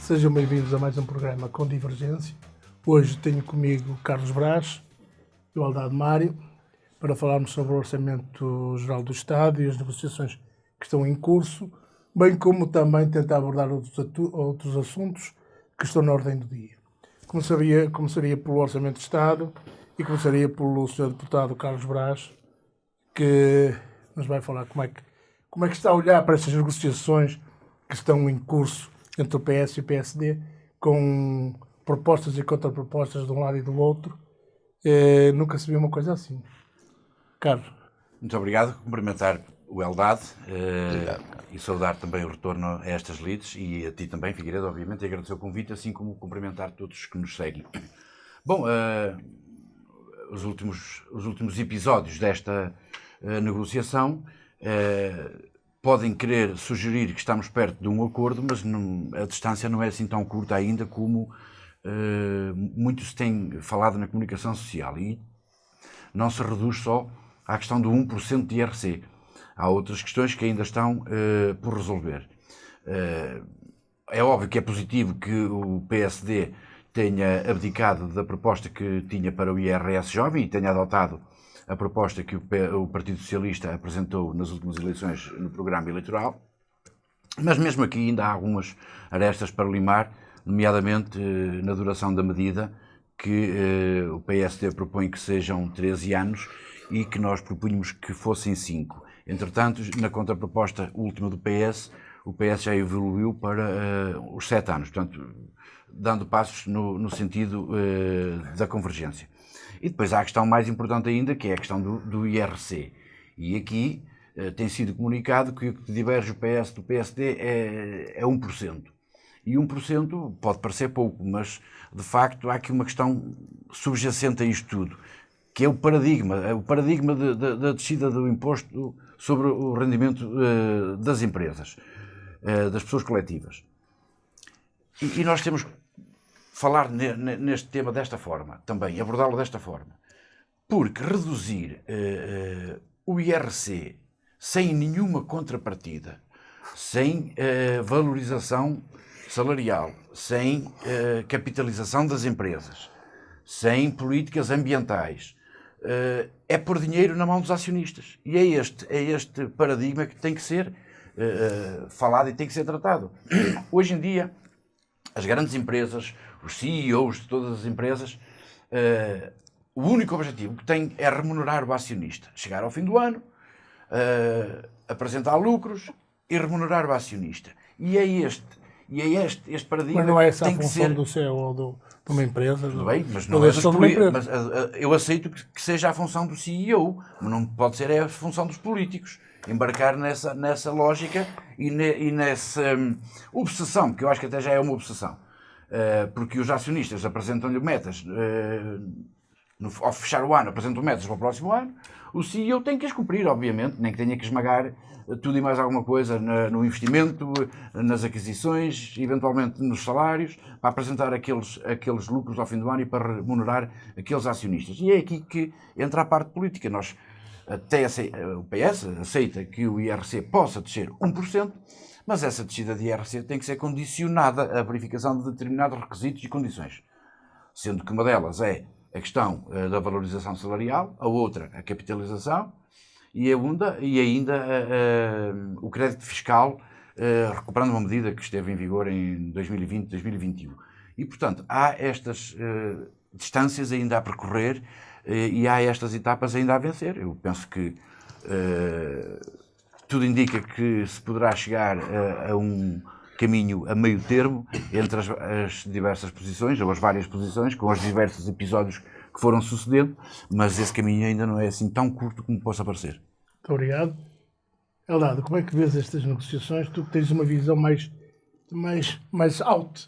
Sejam bem-vindos a mais um programa com Divergência. Hoje tenho comigo Carlos Brás e o Eldado Mário para falarmos sobre o Orçamento Geral do Estado e as negociações que estão em curso, bem como também tentar abordar outros assuntos que estão na ordem do dia. Começaria pelo Orçamento de Estado e começaria pelo Sr. Deputado Carlos Brás, que nos vai falar como é que está a olhar para estas negociações que estão em curso entre o PS e o PSD, com propostas e contrapropostas de um lado e do outro. Nunca se viu uma coisa assim. Carlos. Muito obrigado. Cumprimentar o Eldado e saudar também o retorno a estas lides e a ti também, Figueiredo, obviamente, e agradecer o convite, assim como cumprimentar todos que nos seguem. Bom, os últimos episódios desta negociação podem querer sugerir que estamos perto de um acordo, mas a distância não é assim tão curta ainda como muito se tem falado na comunicação social. E não se reduz só à questão do 1% de IRC. Há outras questões que ainda estão por resolver. É óbvio que é positivo que o PSD tenha abdicado da proposta que tinha para o IRS jovem e tenha adotado a proposta que o Partido Socialista apresentou nas últimas eleições no programa eleitoral, mas mesmo aqui ainda há algumas arestas para limar, nomeadamente na duração da medida, que o PSD propõe que sejam 13 anos e que nós propunhamos que fossem 5. Entretanto, na contraproposta última do PS, o PS já evoluiu para os 7 anos, portanto, dando passos no sentido da convergência. E depois há a questão mais importante ainda, que é a questão do IRC. E aqui tem sido comunicado que o que diverge o PS do PSD é 1%. E 1% pode parecer pouco, mas de facto há aqui uma questão subjacente a isto tudo, que é o paradigma da descida do imposto sobre o rendimento das empresas, das pessoas coletivas. E nós temos que falar neste tema desta forma, também, abordá-lo desta forma. Porque reduzir o IRC sem nenhuma contrapartida, sem valorização salarial, sem capitalização das empresas, sem políticas ambientais, é pôr dinheiro na mão dos acionistas. E é este paradigma que tem que ser falado e tem que ser tratado. Hoje em dia, as grandes empresas, os CEOs de todas as empresas, o único objetivo que têm é remunerar o acionista. Chegar ao fim do ano, apresentar lucros e remunerar o acionista. E é este paradigma. Mas não é essa tem a que função ser do CEO ou de uma empresa? Bem, mas não é mas eu aceito que seja a função do CEO, mas não pode ser a função dos políticos. Embarcar nessa lógica e nessa obsessão, que eu acho que até já é uma obsessão. Porque os acionistas apresentam-lhe metas, ao fechar o ano apresentam metas para o próximo ano, o CEO tem que as cumprir, obviamente, nem que tenha que esmagar tudo e mais alguma coisa no investimento, nas aquisições, eventualmente nos salários, para apresentar aqueles lucros ao fim do ano e para remunerar aqueles acionistas. E é aqui que entra a parte política. O PS aceita que o IRC possa descer 1%, mas essa descida de IRC tem que ser condicionada à verificação de determinados requisitos e condições. Sendo que uma delas é a questão da valorização salarial, a outra a capitalização e ainda o crédito fiscal, recuperando uma medida que esteve em vigor em 2020, 2021. E, portanto, há estas distâncias ainda a percorrer e há estas etapas ainda a vencer. Eu penso que tudo indica que se poderá chegar a um caminho a meio termo entre as diversas posições, ou as várias posições, com os diversos episódios que foram sucedendo, mas esse caminho ainda não é assim tão curto como possa parecer. Muito obrigado. Eldado, como é que vês estas negociações? Tu tens uma visão mais out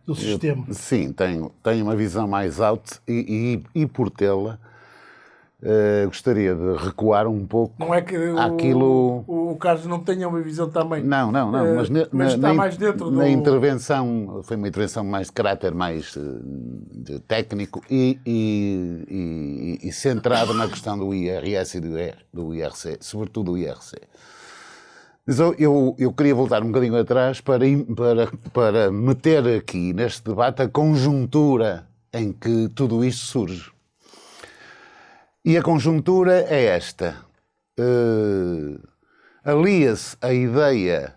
do sistema. Sim, tenho uma visão mais out e por tê-la, gostaria de recuar um pouco. Não é que o Carlos não tenha uma visão também. Não, mas está mais dentro na intervenção, foi uma intervenção mais de caráter mais de técnico e centrada na questão do IRS e do IRC, sobretudo do IRC. Mas eu queria voltar um bocadinho atrás para meter aqui neste debate a conjuntura em que tudo isto surge. E a conjuntura é esta. Alia-se a ideia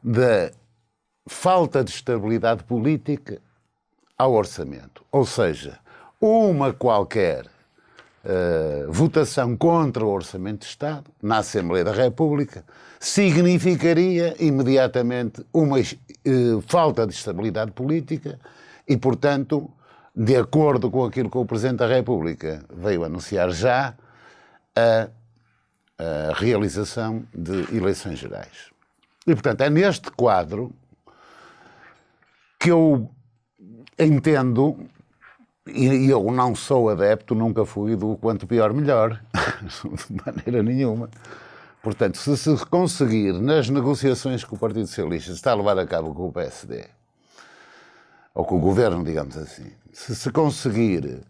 da falta de estabilidade política ao orçamento. Ou seja, uma qualquer votação contra o Orçamento de Estado na Assembleia da República significaria imediatamente uma falta de estabilidade política e, portanto, de acordo com aquilo que o Presidente da República veio anunciar já, a realização de eleições gerais. E, portanto, é neste quadro que eu entendo, e eu não sou adepto, nunca fui do quanto pior melhor, de maneira nenhuma. Portanto, se se conseguir, nas negociações que o Partido Socialista está a levar a cabo com o PSD, ou com o Governo, digamos assim, se se conseguir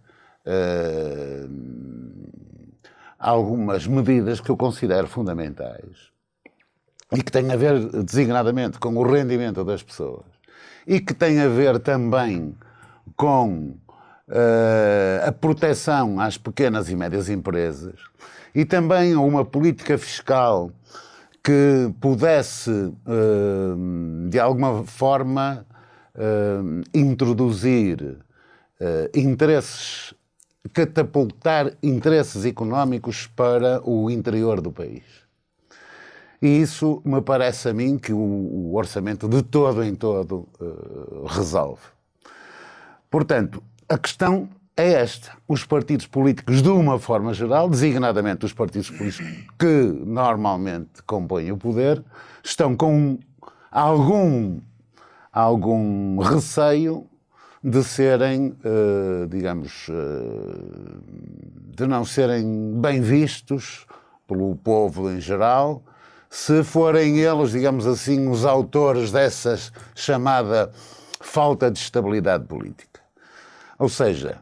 algumas medidas que eu considero fundamentais e que têm a ver designadamente com o rendimento das pessoas e que têm a ver também com a proteção às pequenas e médias empresas e também uma política fiscal que pudesse, de alguma forma, introduzir catapultar interesses económicos para o interior do país. E isso me parece a mim que o orçamento de todo em todo resolve. Portanto, a questão é esta. Os partidos políticos, de uma forma geral, designadamente os partidos políticos que normalmente compõem o poder, estão com algum receio de serem, de não serem bem vistos pelo povo em geral, se forem eles, digamos assim, os autores dessa chamada falta de estabilidade política. Ou seja,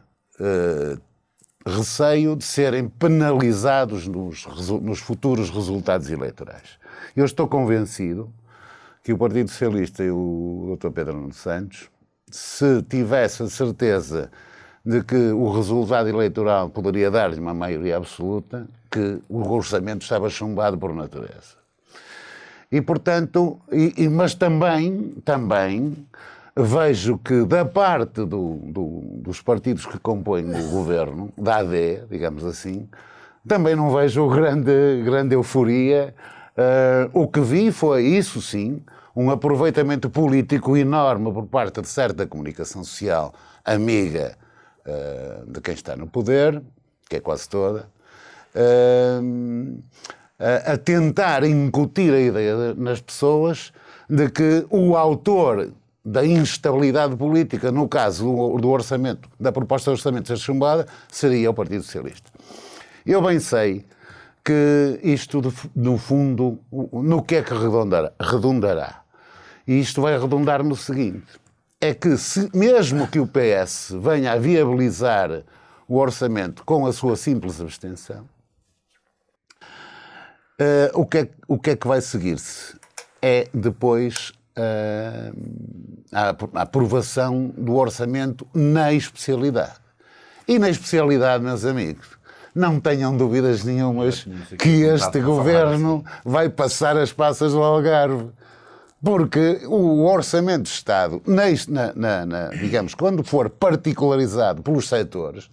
receio de serem penalizados nos futuros resultados eleitorais. Eu estou convencido que o Partido Socialista e o Dr. Pedro Nuno Santos, se tivesse a certeza de que o resultado eleitoral poderia dar-lhe uma maioria absoluta, que o orçamento estava chumbado por natureza. E, portanto, mas também vejo que da parte dos partidos que compõem o governo, da AD, digamos assim, também não vejo grande euforia. O que vi foi, isso sim, um aproveitamento político enorme por parte de certa comunicação social amiga de quem está no poder, que é quase toda, a tentar incutir a ideia nas pessoas de que o autor da instabilidade política, no caso do orçamento, da proposta de orçamento ser chumbada, seria o Partido Socialista. Eu bem sei que isto, no fundo, no que é que redundará? E isto vai redundar no seguinte, é que mesmo que o PS venha a viabilizar o orçamento com a sua simples abstenção, o que é que vai seguir-se? É depois a aprovação do orçamento na especialidade. E na especialidade, meus amigos, não tenham dúvidas nenhumas que este governo vai passar as passas do Algarve. Porque o orçamento de Estado, digamos, quando for particularizado pelos setores,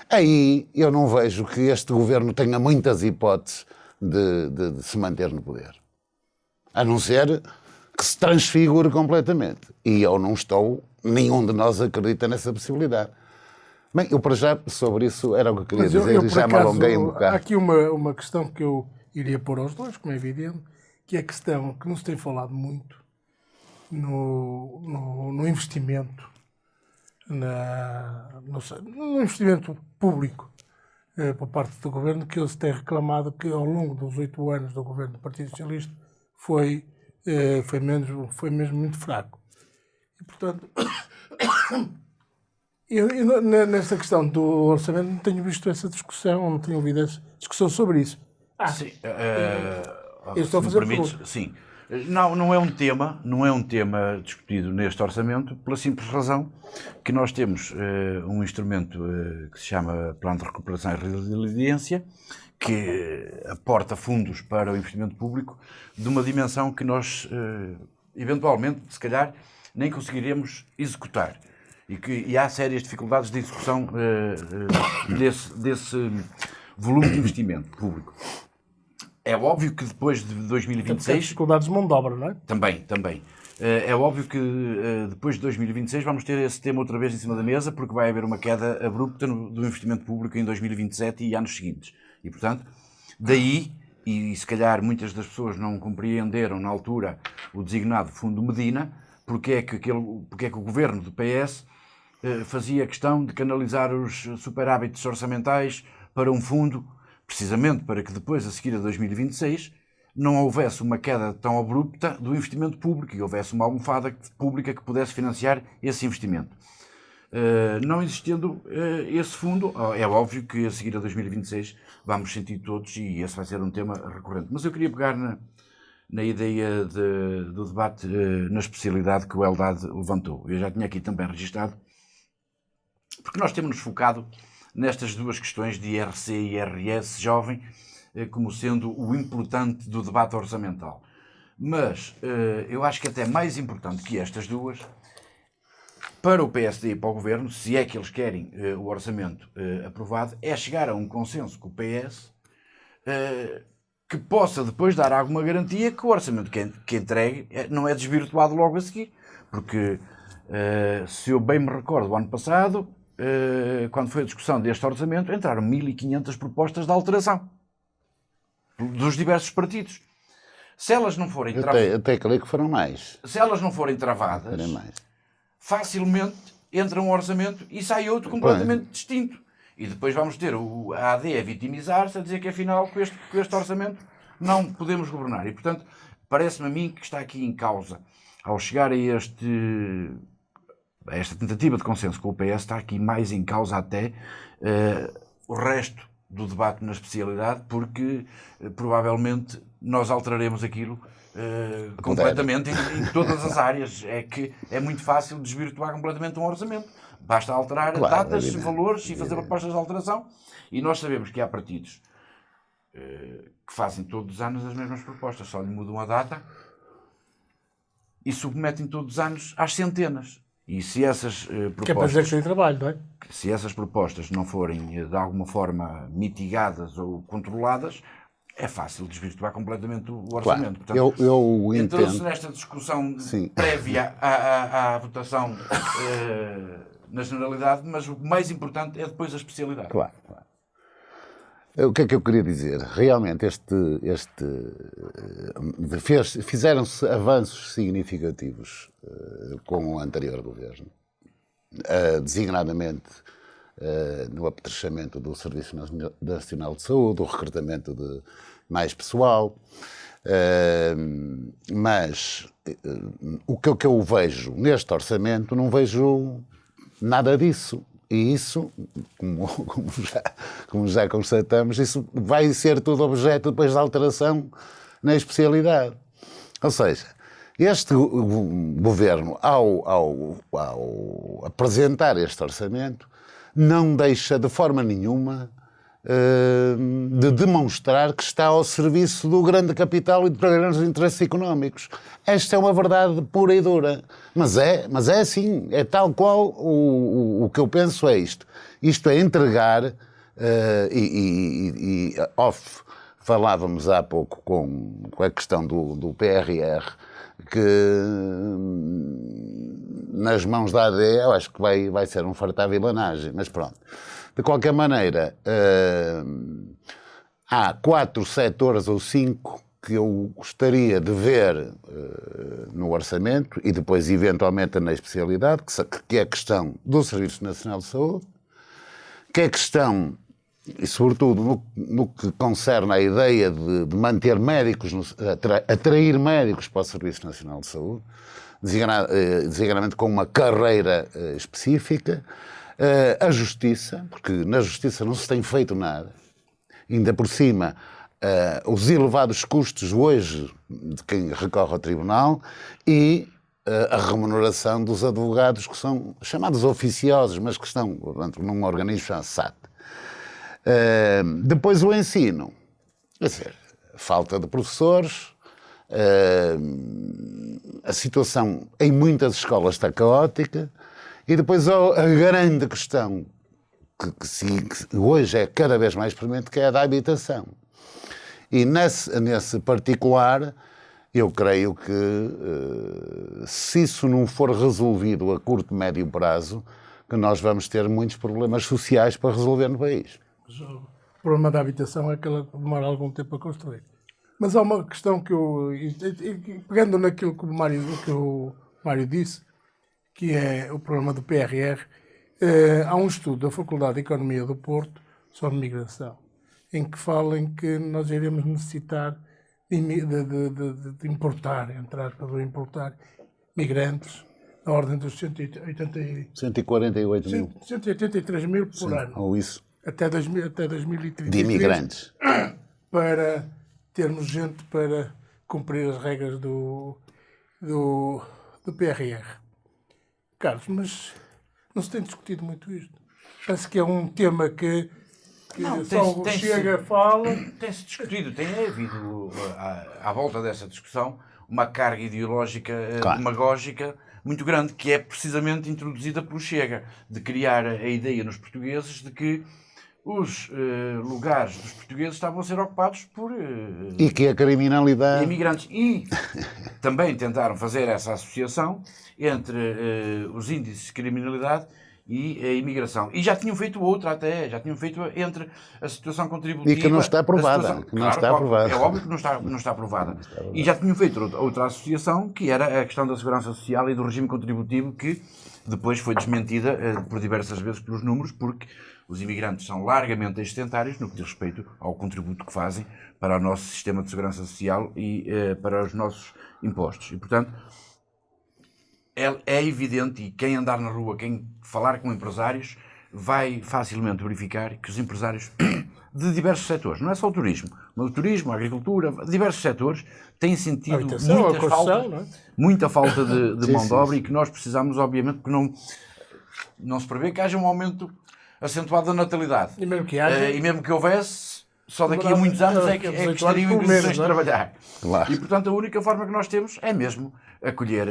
aí eu não vejo que este governo tenha muitas hipóteses de se manter no poder. A não ser que se transfigure completamente. E eu não estou, nenhum de nós acredita nessa possibilidade. Bem, eu para já, sobre isso, era o que eu queria dizer e já me alonguei um bocado. Há aqui uma questão que eu iria pôr aos dois, como é evidente, que é a questão que não se tem falado muito no investimento, no investimento público por parte do governo, que ele se tem reclamado que ao longo dos 8 anos do governo do Partido Socialista foi mesmo muito fraco. E, portanto, eu nesta questão do orçamento não tenho visto essa discussão, não tenho ouvido essa discussão sobre isso. Sim. Eu estou a se me fazer permites, pergunta. sim. Não é um tema discutido neste orçamento, pela simples razão que nós temos um instrumento que se chama Plano de Recuperação e Resiliência, que aporta fundos para o investimento público de uma dimensão que nós, eventualmente, se calhar, nem conseguiremos executar. E há sérias dificuldades de execução desse volume de investimento público. É óbvio que depois de Tem 2026... dificuldades de mão de obra, não é? Também. É óbvio que depois de 2026 vamos ter esse tema outra vez em cima da mesa, porque vai haver uma queda abrupta do investimento público em 2027 e anos seguintes. E, portanto, daí, e se calhar muitas das pessoas não compreenderam na altura o designado Fundo Medina, porque é que o governo do PS fazia questão de canalizar os superávites orçamentais para um fundo, precisamente para que depois, a seguir a 2026, não houvesse uma queda tão abrupta do investimento público e houvesse uma almofada pública que pudesse financiar esse investimento. Não existindo esse fundo, é óbvio que a seguir a 2026 vamos sentir todos, e esse vai ser um tema recorrente. Mas eu queria pegar na ideia do debate na especialidade que o Eldad levantou. Eu já tinha aqui também registado, porque nós temos-nos focado nestas duas questões de IRC e IRS jovem como sendo o importante do debate orçamental. Mas eu acho que até mais importante que estas duas, para o PSD e para o Governo, se é que eles querem o orçamento aprovado, é chegar a um consenso com o PS que possa depois dar alguma garantia que o orçamento que entregue não é desvirtuado logo a seguir. Porque, se eu bem me recordo, o ano passado, quando foi a discussão deste orçamento, entraram 1.500 propostas de alteração dos diversos partidos. Se elas não forem travadas, Até creio que foram mais. se elas não forem travadas, Foram mais. facilmente entra um orçamento e sai outro completamente distinto. E depois vamos ter a AD a vitimizar-se, a dizer que afinal com este orçamento não podemos governar. E portanto, parece-me a mim que está aqui em causa, ao chegar a esta tentativa de consenso com o PS, está aqui mais em causa até o resto do debate na especialidade, porque provavelmente nós alteraremos aquilo completamente em todas as áreas. É que é muito fácil desvirtuar completamente um orçamento. Basta alterar datas, valores e fazer propostas de alteração. E nós sabemos que há partidos que fazem todos os anos as mesmas propostas, só lhe mudam a data e submetem todos os anos às centenas. E se essas propostas... Que é para dizer que tem trabalho, não é? Se essas propostas não forem de alguma forma mitigadas ou controladas, é fácil desvirtuar completamente o orçamento. Claro, portanto, eu entrou-se entendo. nesta discussão Sim. prévia à votação na generalidade, mas o mais importante é depois a especialidade. Claro. O que é que eu queria dizer? Realmente fizeram-se avanços significativos com o anterior governo, designadamente no apetrechamento do Serviço Nacional de Saúde, o recrutamento de mais pessoal, mas o que eu vejo neste orçamento, não vejo nada disso. E isso, como já constatamos, isso vai ser tudo objeto depois da alteração na especialidade. Ou seja, este governo, ao apresentar este orçamento, não deixa de forma nenhuma de demonstrar que está ao serviço do grande capital e de grandes interesses económicos. Esta é uma verdade pura e dura. Mas é assim, é tal qual o que eu penso é isto. Isto é entregar, falávamos há pouco com a questão do PRR, que nas mãos da AD eu acho que vai ser um fartar vilanagem, mas pronto. De qualquer maneira, há 4 setores ou 5 que eu gostaria de ver no orçamento e depois eventualmente na especialidade, que é a questão do Serviço Nacional de Saúde, que é a questão, e sobretudo no que concerne à ideia de manter médicos, atrair médicos para o Serviço Nacional de Saúde, designadamente com uma carreira específica, a Justiça, porque na Justiça não se tem feito nada, ainda por cima os elevados custos hoje de quem recorre ao tribunal e a remuneração dos advogados que são chamados oficiosos, mas que estão num organismo chamado SAT. Depois o ensino, quer dizer, falta de professores, a situação em muitas escolas está caótica e depois a grande questão que hoje é cada vez mais premente, que é a da habitação. E nesse particular, eu creio que se isso não for resolvido a curto e médio prazo, que nós vamos ter muitos problemas sociais para resolver no país. O problema da habitação é que ela demora algum tempo a construir. Mas há uma questão que eu, pegando naquilo que o Mário disse, que é o problema do PRR, há um estudo da Faculdade de Economia do Porto sobre migração, em que falam que nós iremos necessitar de importar, importar migrantes na ordem dos 148 mil. 183 mil por ano. Ou isso. Até 2030. De imigrantes. Para termos gente para cumprir as regras do PRR. Carlos, mas não se tem discutido muito isto. Parece que é um tema que Não, só o Chega fala. Tem-se discutido, tem havido à volta dessa discussão uma carga ideológica demagógica muito grande, que é precisamente introduzida pelo Chega, de criar a ideia nos portugueses de que os lugares dos portugueses estavam a ser ocupados por E que a criminalidade... imigrantes. E também tentaram fazer essa associação entre os índices de criminalidade e a imigração. E já tinham feito outra até, já tinham feito entre a situação contributiva... E que não está aprovada. É óbvio que não está aprovada. E já tinham feito outra associação, que era a questão da segurança social e do regime contributivo, que depois foi desmentida por diversas vezes pelos números, porque os imigrantes são largamente extentários no que diz respeito ao contributo que fazem para o nosso sistema de segurança social e para os nossos impostos. E, portanto, é evidente, e quem andar na rua, quem falar com empresários, vai facilmente verificar que os empresários de diversos setores, não é só o turismo, mas o turismo, a agricultura, diversos setores, têm sentido muita falta de mão de obra e que nós precisamos, obviamente, porque não se prevê que haja um aumento acentuado da natalidade. E mesmo que haja, e mesmo que houvesse, só daqui a muitos anos é que estariam em condições de trabalhar. Claro. E, portanto, a única forma que nós temos é mesmo acolher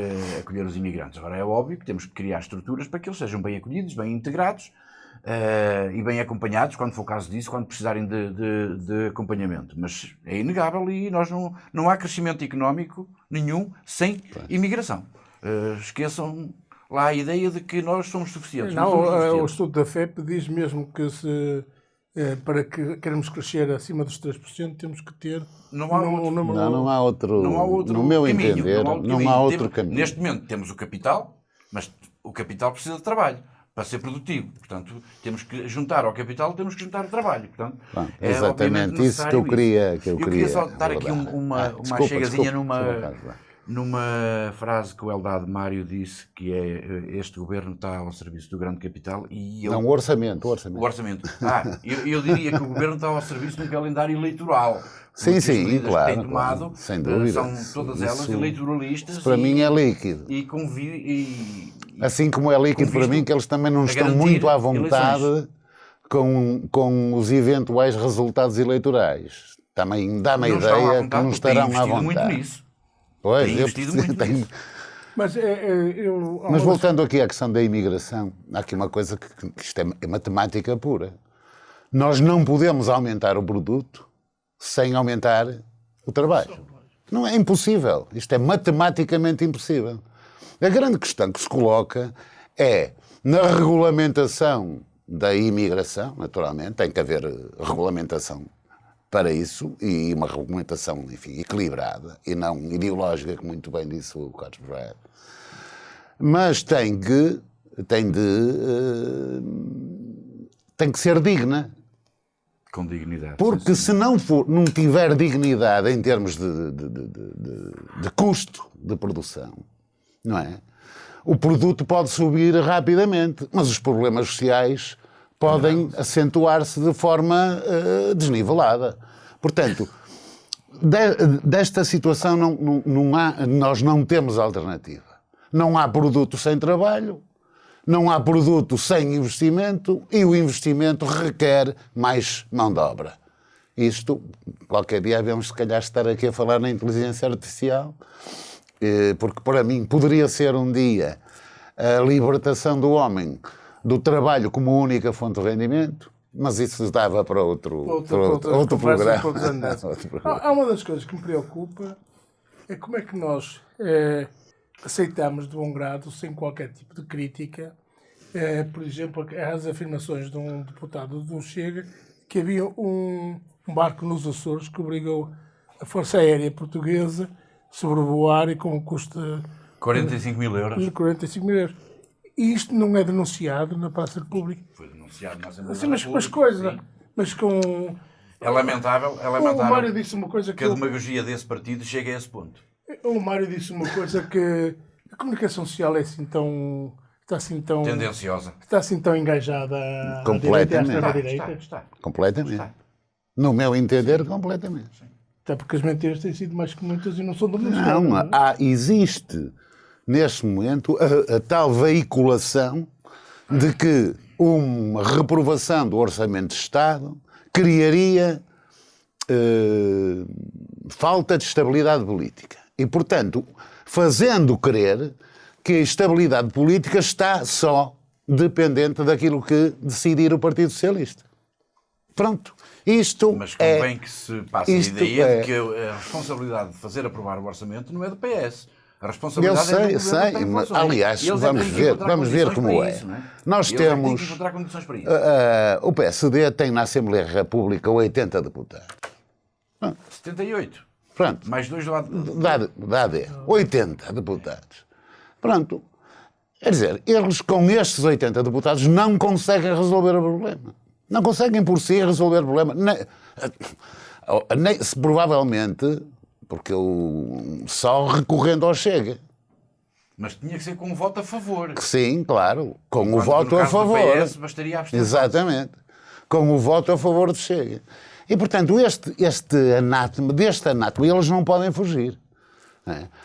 os imigrantes. Agora, é óbvio que temos que criar estruturas para que eles sejam bem acolhidos, bem integrados e bem acompanhados, quando for o caso disso, quando precisarem de acompanhamento. Mas é inegável e nós não há crescimento económico nenhum sem imigração. Esqueçam lá a ideia de que nós somos suficientes. Não, o estudo da FEP diz mesmo que para que queremos crescer acima dos 3%, temos que ter... Não há outro no meu caminho, entender, não há outro caminho. Neste momento temos o capital, mas o capital precisa de trabalho para ser produtivo. Portanto, temos que juntar ao capital, temos que juntar o trabalho. Portanto, é exatamente isso que eu queria. Eu queria só dar aqui uma chegazinha numa frase que o Eldad Mário disse, que é: este governo está ao serviço do grande capital e eu... Não, o orçamento. O orçamento. Eu diria que o governo está ao serviço de um calendário eleitoral. Sim, claro. Tem tomado, sem dúvida. São todas elas eleitoralistas. Para mim é líquido. Assim como é líquido para mim que eles também não estão muito à vontade com os eventuais resultados eleitorais. Também dá-me a ideia que não estarão à vontade. Muito nisso. Pois, Mas voltando aqui à questão da imigração, há aqui uma coisa que isto é matemática pura. Nós não podemos aumentar o produto sem aumentar o trabalho. Não é impossível. Isto é matematicamente impossível. A grande questão que se coloca é, na regulamentação da imigração, naturalmente, tem que haver regulamentação para isso, e uma regulamentação, enfim, equilibrada, e não ideológica, como muito bem disse o Carlos Braga. Mas tem que ser digna. Com dignidade. Porque se não tiver dignidade em termos de custo de produção, não é? O produto pode subir rapidamente, mas os problemas sociais podem acentuar-se de forma desnivelada. Portanto, desta situação nós não temos alternativa. Não há produto sem trabalho, não há produto sem investimento e o investimento requer mais mão de obra. Isto, qualquer dia devemos se calhar estar aqui a falar na inteligência artificial, porque para mim poderia ser um dia a libertação do homem do trabalho como única fonte de rendimento, mas isso dava para outro programa. Há uma das coisas que me preocupa é como é que nós aceitamos de bom grado, sem qualquer tipo de crítica, por exemplo, as afirmações de um deputado do Chega, que havia um barco nos Açores que obrigou a Força Aérea Portuguesa a sobrevoar e com um custo de 45 mil euros. 45 mil euros. E isto não é denunciado na praça pública. Foi denunciado na Assembleia Assim, da República. mas com... É lamentável O Mário disse uma coisa que a demagogia desse partido chegue a esse ponto. O Mário disse uma coisa que a comunicação social é assim tão... Tendenciosa. Está assim tão engajada à Completamente. direita e à extrema-direita. Está. Completamente. Está. No meu entender, completamente. Até porque as mentiras têm sido mais que muitas e não são denunciadas. Não, existe neste momento a tal veiculação de que uma reprovação do Orçamento de Estado criaria falta de estabilidade política. E, portanto, fazendo crer que a estabilidade política está só dependente daquilo que decidir o Partido Socialista. Pronto. Mas convém que se passe a ideia de que a responsabilidade de fazer aprovar o orçamento não é do PS. A responsabilidade é do governo. Mas, aliás, vamos ver como é. Isso, não é? Nós temos... que encontrar condições para isso. O PSD tem na Assembleia da República 80 deputados. 78. Pronto. Mais 2 do lado... Dá 80 deputados. Pronto. Quer dizer, eles com estes 80 deputados não conseguem resolver o problema. Não conseguem por si resolver o problema. Provavelmente, porque só recorrendo ao Chega. Mas tinha que ser com um voto a favor. Sim, claro. Com o Enquanto voto no a caso do favor. PS, bastaria a abstenção. Exatamente. Com o voto a favor do Chega. E, portanto, deste anátema, eles não podem fugir.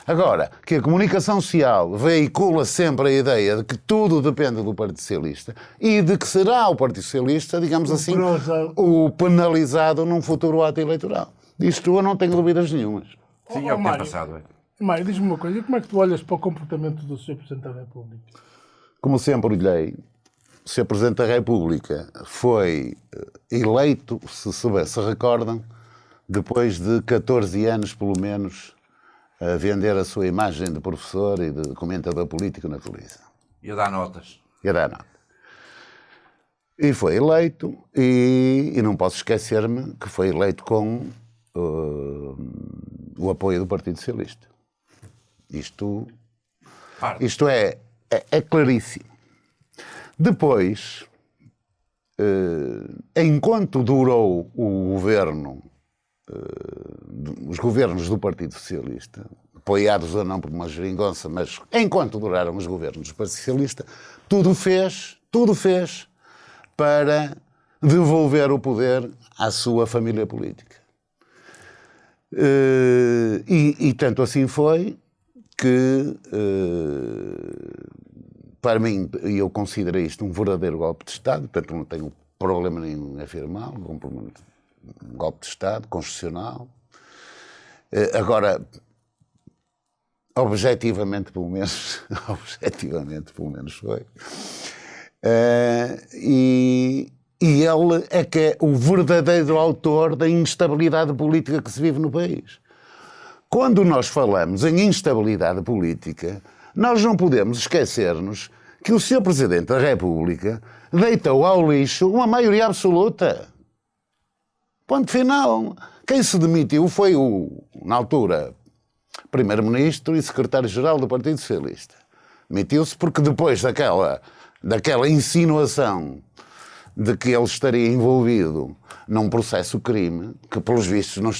Agora, que a comunicação social veicula sempre a ideia de que tudo depende do Partido Socialista e de que será o Partido Socialista, digamos assim, o penalizado num futuro ato eleitoral. Disto eu não tenho dúvidas nenhumas. Sim, é o que tem passado. Mário, diz-me uma coisa, e como é que tu olhas para o comportamento do Sr. Presidente da República? Como sempre olhei, o Sr. Presidente da República foi eleito, se recordam, depois de 14 anos, pelo menos, a vender a sua imagem de professor e de comentador político na televisão. E a dar notas. E foi eleito, e não posso esquecer-me que foi eleito com o apoio do Partido Socialista. Isto é claríssimo. Depois, enquanto durou o governo, os governos do Partido Socialista, apoiados ou não por uma geringonça, mas enquanto duraram os governos do Partido Socialista, tudo fez para devolver o poder à sua família política. E tanto assim foi que, para mim, eu considerei isto um verdadeiro golpe de Estado, portanto não tenho problema nenhum em afirmá-lo, um golpe de Estado, constitucional. Agora, objetivamente pelo menos foi. E ele é que é o verdadeiro autor da instabilidade política que se vive no país. Quando nós falamos em instabilidade política, nós não podemos esquecer-nos que o Sr. Presidente da República deitou ao lixo uma maioria absoluta. Ponto final. Quem se demitiu foi na altura, Primeiro-Ministro e Secretário-Geral do Partido Socialista. Demitiu-se porque depois daquela insinuação de que ele estaria envolvido num processo crime, que pelos vistos não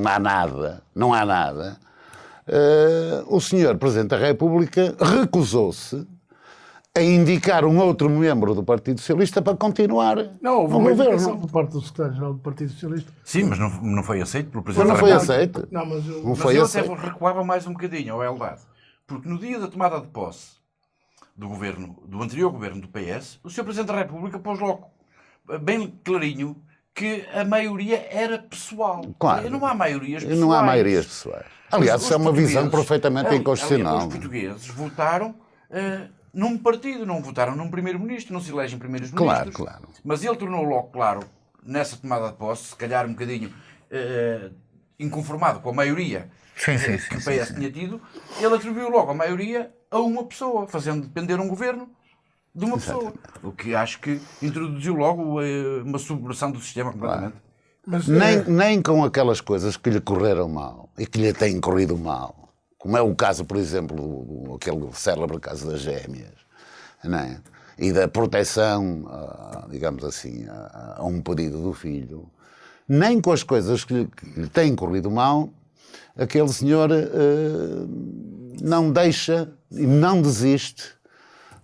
há nada, o Sr. Presidente da República recusou-se a indicar um outro membro do Partido Socialista para continuar Não, houve no uma indicação governo. por parte do secretário-geral do Partido Socialista. Sim, mas não foi aceito pelo Mas Presidente não da foi República. aceito. Não, mas eu... Não Mas foi eu aceito. até recuava mais um bocadinho, ao Eldad. Porque no dia da tomada de posse do governo, do anterior governo do PS, o Sr. Presidente da República pôs logo bem clarinho que a maioria era pessoal. Claro. E não há maiorias pessoais. Não há maiorias pessoais. Aliás, Os isso é uma visão portugueses- perfeitamente aliás, inconstitucional. Os portugueses votaram num partido, não votaram num primeiro-ministro, não se elegem primeiros-ministros. Claro. Mas ele tornou logo claro, nessa tomada de posse, se calhar um bocadinho inconformado com a maioria que o PS tinha tido, ele atribuiu logo a maioria a uma pessoa, fazendo depender um governo de uma pessoa. O que acho que introduziu logo uma subversão do sistema completamente. Mas, Nem com aquelas coisas que lhe correram mal e que lhe têm corrido mal, como é o caso, por exemplo, aquele célebre caso das gêmeas, não é? E da proteção, digamos assim, a um pedido do filho, nem com as coisas que lhe têm corrido mal, aquele senhor não deixa e não desiste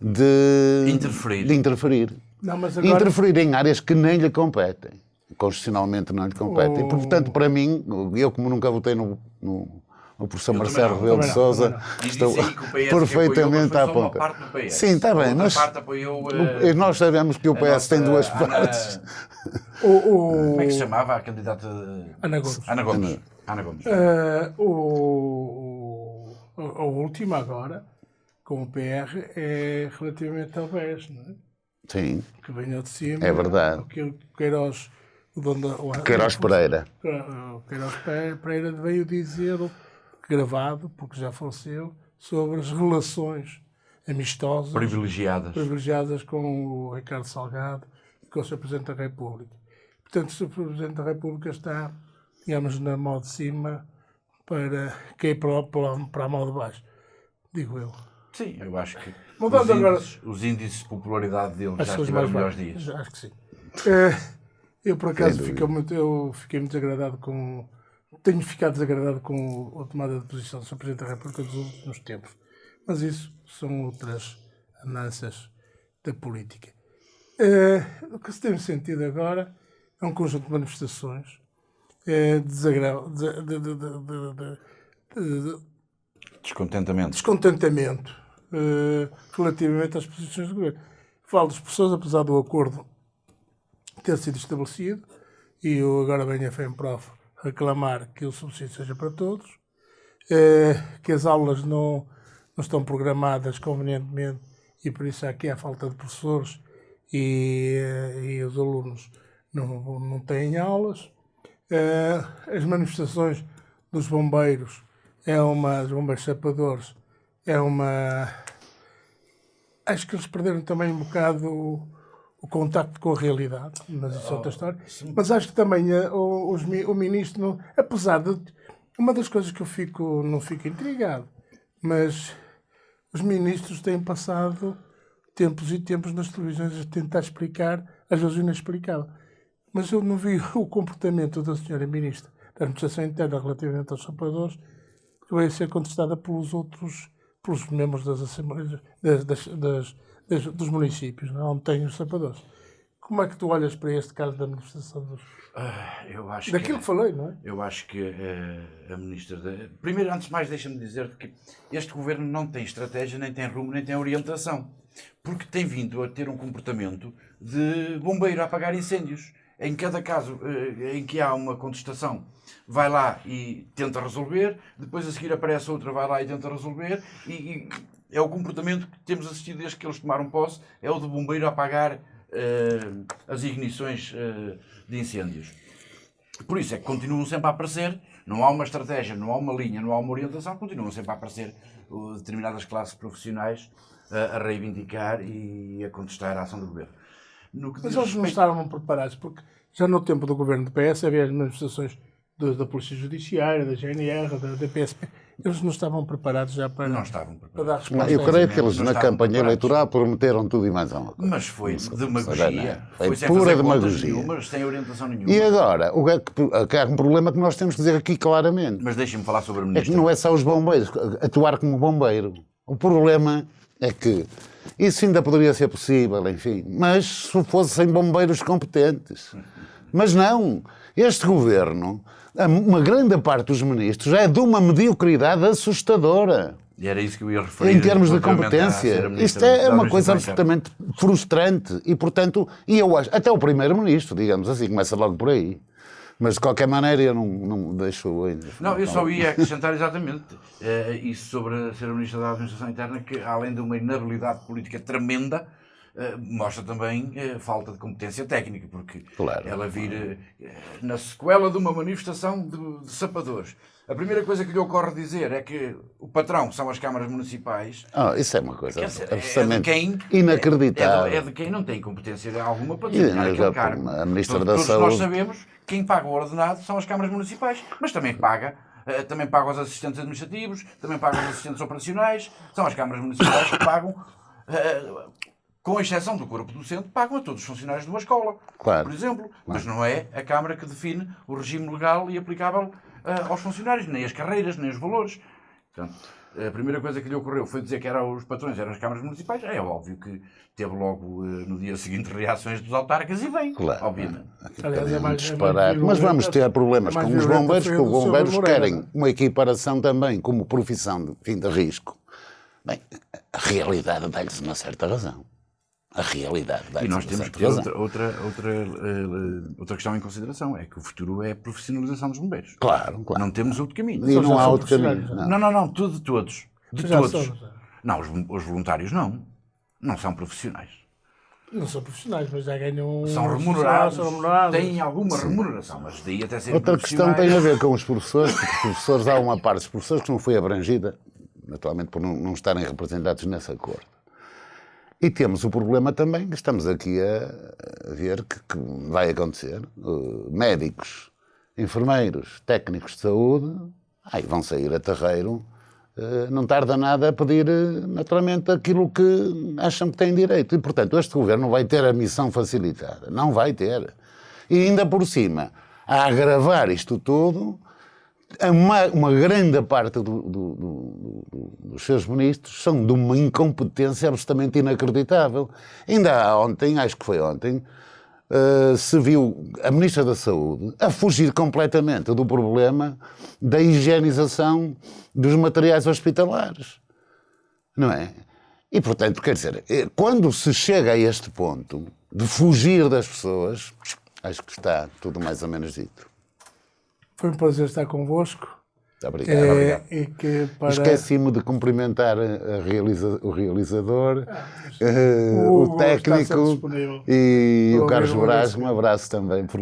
de interferir. Não, mas agora... Interferir em áreas que nem lhe competem. Constitucionalmente não lhe competem. E, portanto, para mim, eu como nunca votei no professor Marcelo Rebelo de Sousa, estou perfeitamente à ponta. Sim, está bem, mas nós sabemos que o PS tem duas partes. Como é que se chamava a candidata? Ana Gomes. Ana Gomes. A última agora, com o PR, é relativamente ao BES, não é? Sim, Que venhou de cima. é verdade. O Queiroz, o dono da... Queiroz Pereira. O Queiroz Pereira veio dizer, gravado, porque já faleceu, sobre as relações amistosas, privilegiadas com o Ricardo Salgado e com o Sr. Presidente da República. Portanto, o Sr. Presidente da República está, digamos, na mão de cima para cair para a mão de baixo, digo eu. Sim, eu acho que os índices de popularidade dele já estiveram melhores dias. Acho que sim. Eu, por acaso, fiquei muito desagradado com... Tenho ficado desagradado com a tomada de posição do Sr. Presidente da República dos últimos tempos. Mas isso são outras andanças da política. O que se tem sentido agora é um conjunto de manifestações de descontentamento relativamente às posições do governo. Falo das pessoas, apesar do acordo ter sido estabelecido, e eu agora venho a FEMPROF reclamar que o subsídio seja para todos, que as aulas não estão programadas convenientemente e por isso aqui há falta de professores e os alunos não têm aulas. As manifestações dos bombeiros, dos bombeiros sapadores, acho que eles perderam também um bocado o contacto com a realidade, mas isso é outra história. Mas acho que também o ministro, apesar de... Uma das coisas que eu não fico intrigado, mas os ministros têm passado tempos e tempos nas televisões a tentar explicar, às vezes inexplicável. Mas eu não vi o comportamento da senhora ministra da Administração Interna relativamente aos sapadores, que vai ser contestada pelos membros das Assembleias dos municípios, onde têm os sapadores. Como é que tu olhas para este caso da manifestação dos... Eu acho Daquilo que falei, não é? Eu acho que a ministra... Primeiro, antes de mais, deixa-me dizer que este governo não tem estratégia, nem tem rumo, nem tem orientação. Porque tem vindo a ter um comportamento de bombeiro a apagar incêndios. Em cada caso em que há uma contestação, vai lá e tenta resolver, depois a seguir aparece outra, vai lá e tenta resolver, e é o comportamento que temos assistido desde que eles tomaram posse, é o de bombeiro a apagar as ignições de incêndios. Por isso é que continuam sempre a aparecer, não há uma estratégia, não há uma linha, não há uma orientação, continuam sempre a aparecer determinadas classes profissionais a reivindicar e a contestar a ação do governo. Mas eles não estavam preparados, porque já no tempo do governo do PS havia as manifestações da Polícia Judiciária, da GNR, da PSP. Eles não estavam preparados já para dar resposta. Eu creio que eles na campanha eleitoral prometeram tudo e mais alguma coisa. Mas foi demagogia. Foi pura demagogia. Mas sem orientação nenhuma. E agora, há um problema que nós temos que dizer aqui claramente. Mas deixem-me falar sobre a É ministra. que não é só os bombeiros, atuar como bombeiro. O problema é que isso ainda poderia ser possível, enfim, mas se fossem bombeiros competentes. Mas não, este governo, uma grande parte dos ministros, é de uma mediocridade assustadora. E era isso que eu ia referir. Em termos de competência. Isto é uma coisa absolutamente frustrante. E, portanto, eu acho, até o primeiro-ministro, digamos assim, começa logo por aí. Mas, de qualquer maneira, eu não deixo ainda. Não, eu só ia acrescentar exatamente isso sobre ser o Ministro da Administração Interna, que além de uma inabilidade política tremenda, mostra também falta de competência técnica, porque claro, ela vir na sequela de uma manifestação de sapadores. A primeira coisa que lhe ocorre dizer é que o patrão são as câmaras municipais. Isso é uma coisa absolutamente inacreditável. É de quem não tem competência alguma para desempenhar aquele cargo. A Ministra da Todos Saúde... nós sabemos que quem paga o ordenado são as câmaras municipais, mas também paga os assistentes administrativos, também paga os assistentes operacionais, são as câmaras municipais que pagam, com exceção do corpo docente, pagam a todos os funcionários de uma escola, claro, por exemplo. Mas não é a Câmara que define o regime legal e aplicável aos funcionários, nem as carreiras, nem os valores. Portanto, a primeira coisa que lhe ocorreu foi dizer que eram os patrões, eram as câmaras municipais. É óbvio que teve logo, no dia seguinte, reações dos autarcas e bem, claro, obviamente. Aliás, disparado. Mas vamos ter problemas com os bombeiros, porque os bombeiros querem uma equiparação também como profissão de fim de risco. Bem, a realidade dá-lhes uma certa razão. A realidade dá-lhes uma certa razão. E nós temos outra questão em consideração, é que o futuro é a profissionalização dos bombeiros. Claro. Não temos outro caminho. E não há outro caminho. Não, de todos. De todos. Não, os voluntários não. Não são profissionais. Não são profissionais, mas já ganham... São remunerados. Têm alguma remuneração, mas daí até serem outra questão tem a ver com os professores, porque os professores, há uma parte dos professores que não foi abrangida, naturalmente por não estarem representados nesse acordo. E temos o problema também que estamos aqui a ver que vai acontecer. Médicos, enfermeiros, técnicos de saúde, vão sair a terreiro, não tarda nada a pedir naturalmente aquilo que acham que têm direito. E, portanto, este governo vai ter a missão facilitada. Não vai ter. E ainda por cima, a agravar isto tudo, uma grande parte dos seus ministros são de uma incompetência absolutamente inacreditável. Ainda ontem, acho que foi ontem, se viu a Ministra da Saúde a fugir completamente do problema da higienização dos materiais hospitalares. Não é? E, portanto, quer dizer, quando se chega a este ponto de fugir das pessoas, acho que está tudo mais ou menos dito. Foi um prazer estar convosco. Obrigado. E que para... Esqueci-me de cumprimentar o realizador, o técnico e o Carlos Brás. Um abraço também por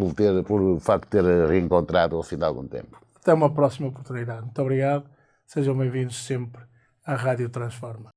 o facto de ter reencontrado ao fim de algum tempo. Até uma próxima oportunidade. Muito obrigado. Sejam bem-vindos sempre à Rádio Transforma.